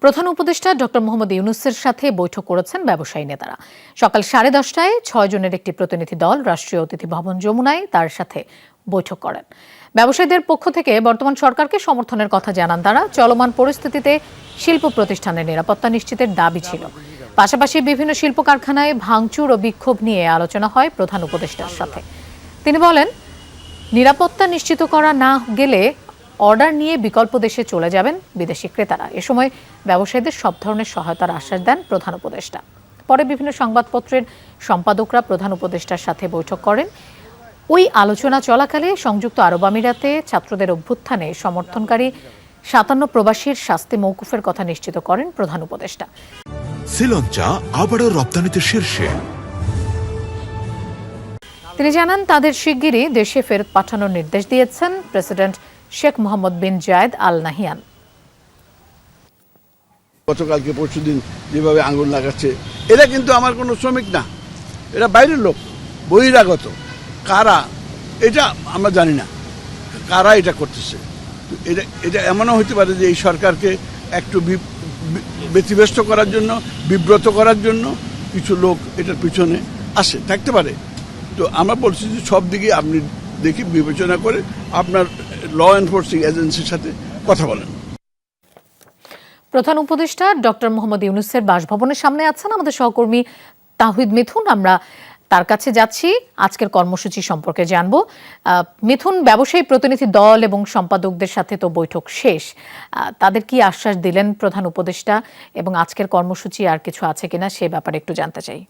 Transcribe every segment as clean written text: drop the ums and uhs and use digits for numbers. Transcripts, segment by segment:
প্রধান উপদেষ্টা ডক্টর মোহাম্মদ ইউনূসের সাথে বৈঠক করেছেন ব্যবসায়ী নেতারা। সকাল 10:30টায় 6 জনের একটি প্রতিনিধি দল রাষ্ট্রীয় অতিথি ভবন যমুনায় তার সাথে বৈঠক করেন। ব্যবসায়ীদের পক্ষ থেকে বর্তমান সরকারকে সমর্থনের কথা জানান তারা। চলমান পরিস্থিতিতে শিল্প প্রতিষ্ঠানের নিরাপত্তা নিশ্চিতের দাবি ছিল। পাশাপাশি বিভিন্ন শিল্প কারখানায় ভাঙচুর ও বিক্ষোভ নিয়ে আলোচনা হয় প্রধান উপদেষ্টার সাথে। তিনি বলেন, নিরাপত্তা নিশ্চিত করা না গেলে অর্ডার নিয়ে বিকল্প দেশে চলে যাবেন বিদেশি ক্রেতারা। এ সময় ব্যবসায়ীদের সব ধরনের সহায়তার আশ্বাস দেন প্রধান উপদেষ্টা। পরে বিভিন্ন সংবাদপত্রের সম্পাদকরা প্রধান উপদেষ্টার সাথে বৈঠক করেন। ওই আলোচনা চলাকালে সংযুক্ত আরব আমিরাতে ছাত্রদের অভ্যুত্থানে সমর্থনকারী 57 প্রবাসীর শাস্তি মওকুফের কথা নিশ্চিত করেন প্রধান উপদেষ্টা। শ্রীলঙ্কা আবারও রপ্তানিতে শীর্ষে। তিনি জানান, তাদের শিগগিরই দেশে ফেরত পাঠানোর নির্দেশ দিয়েছেন প্রেসিডেন্ট শেখ মোহাম্মদ বিন জায়েদ আল নাহিয়ান। গতকালকে পরশুদিন যেভাবে আঙুল লাগাচ্ছে, এরা কিন্তু আমার কোনো শ্রমিক না, এরা বাইরের লোক, বহিরাগত। কারা এটা আমরা জানি না, কারা এটা করতেছে। এটা এমনও হতে পারে যে এই সরকারকে একটু ব্যতিব্যস্ত করার জন্য, বিব্রত করার জন্য কিছু লোক এটার পিছনে আসে, থাকতে পারে। তো আমরা বলছি যে সব দিকে আপনি দেখি বিবেচনা করে আপনার ল এনফোর্সিং এজেন্সির সাথে কথা বলেন। প্রধান উপদেষ্টা ডক্টর মোহাম্মদ ইউনূসের বাসভবনের সামনে আছেন আমাদের সহকর্মী তাহিদ মিথুন। আমরা তার কাছে যাচ্ছি, আজকের কর্মসূচি সম্পর্কে জানবো। মিথুন, ব্যবসায়ী প্রতিনিধি দল এবং সম্পাদকদের সাথে তো বৈঠক শেষ, তাদের কি আশ্বাস দিলেন প্রধান উপদেষ্টা, এবং আজকের কর্মসূচি আর কিছু আছে কিনা সে ব্যাপারে একটু জানতে চাই।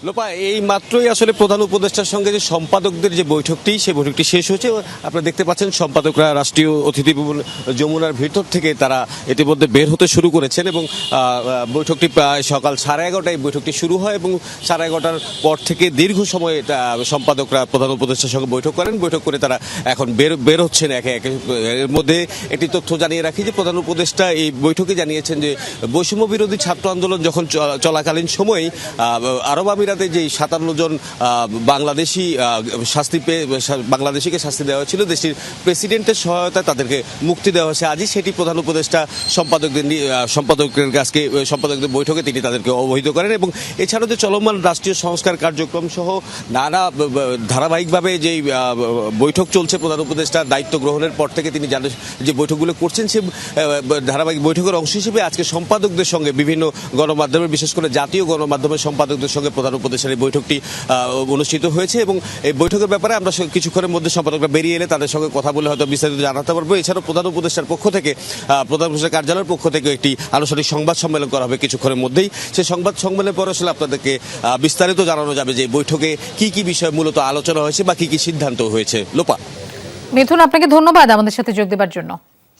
লোপা, এই মাত্রই আসলে প্রধান উপদেষ্টার সঙ্গে যে সম্পাদকদের যে বৈঠকটি, সেই বৈঠকটি শেষ হয়েছে। আপনারা দেখতে পাচ্ছেন সম্পাদকরা রাষ্ট্রীয় অতিথি ভবন যমুনার ভিতর থেকে তারা ইতিমধ্যে বের হতে শুরু করেছেন এবং বৈঠকটি প্রায় সকাল 11:30টায় বৈঠকটি শুরু হয় এবং 11:30টার পর থেকে দীর্ঘ সময় সম্পাদকরা প্রধান উপদেষ্টার সঙ্গে বৈঠক করেন। বৈঠক করে তারা এখন বের হচ্ছেন একে একে। এর মধ্যে একটি তথ্য জানিয়ে রাখি যে প্রধান উপদেষ্টা এই বৈঠকে জানিয়েছেন যে বৈষম্য বিরোধী ছাত্র আন্দোলন যখন চলাকালীন সময়ে আরব আমিরাতে যে 57 জন বাংলাদেশি বাংলাদেশিকে শাস্তি দেওয়া হয়েছিল, দেশটির প্রেসিডেন্টের সহায়তায় তাদেরকে মুক্তি দেওয়া হয়েছে। আজই সেটি প্রধান উপদেষ্টা সম্পাদকদের বৈঠকে তিনি তাদেরকে অবহিত করেন। এবং এছাড়াও যে চলমান রাষ্ট্রীয় সংস্কার কার্যক্রম সহ নানা ধারাবাহিকভাবে যে বৈঠক চলছে, প্রধান উপদেষ্টার দায়িত্ব গ্রহণের পর থেকে তিনি যে বৈঠকগুলো করছেন, সে ধারাবাহিক বৈঠকের অংশ হিসেবে আজকে সম্পাদকদের সঙ্গে বিভিন্ন গণমাধ্যমের, বিশেষ করে জাতীয় গণমাধ্যমের সম্পাদকদের সঙ্গে প্রধান উপদেষ্টার এই বৈঠকটি অনুষ্ঠিত হয়েছে। এবং এই বৈঠকের ব্যাপারে আমরা কিছুক্ষণের মধ্যে সম্পাদকরা বেরিয়ে এলে তাদের সঙ্গে কথা বলে হয়তো বিস্তারিত জানাতে পারবো। এছাড়াও প্রধান উপদেষ্টার পক্ষ থেকে, প্রধান উপদেষ্টার কার্যালয়ের পক্ষ থেকে একটি আনুষ্ঠানিক সংবাদ সম্মেলন করা হবে কিছুক্ষণের মধ্যেই। সেই সংবাদ সম্মেলনের পর আসলে আপনাদেরকে বিস্তারিত জানানো যাবে যে বৈঠকে কি কি বিষয় মূলত আলোচনা হয়েছে বা কি কি সিদ্ধান্ত হয়েছে। লোপা, মিথুন, আপনাকে ধন্যবাদ আমাদের সাথে যোগ দেওয়ার জন্য।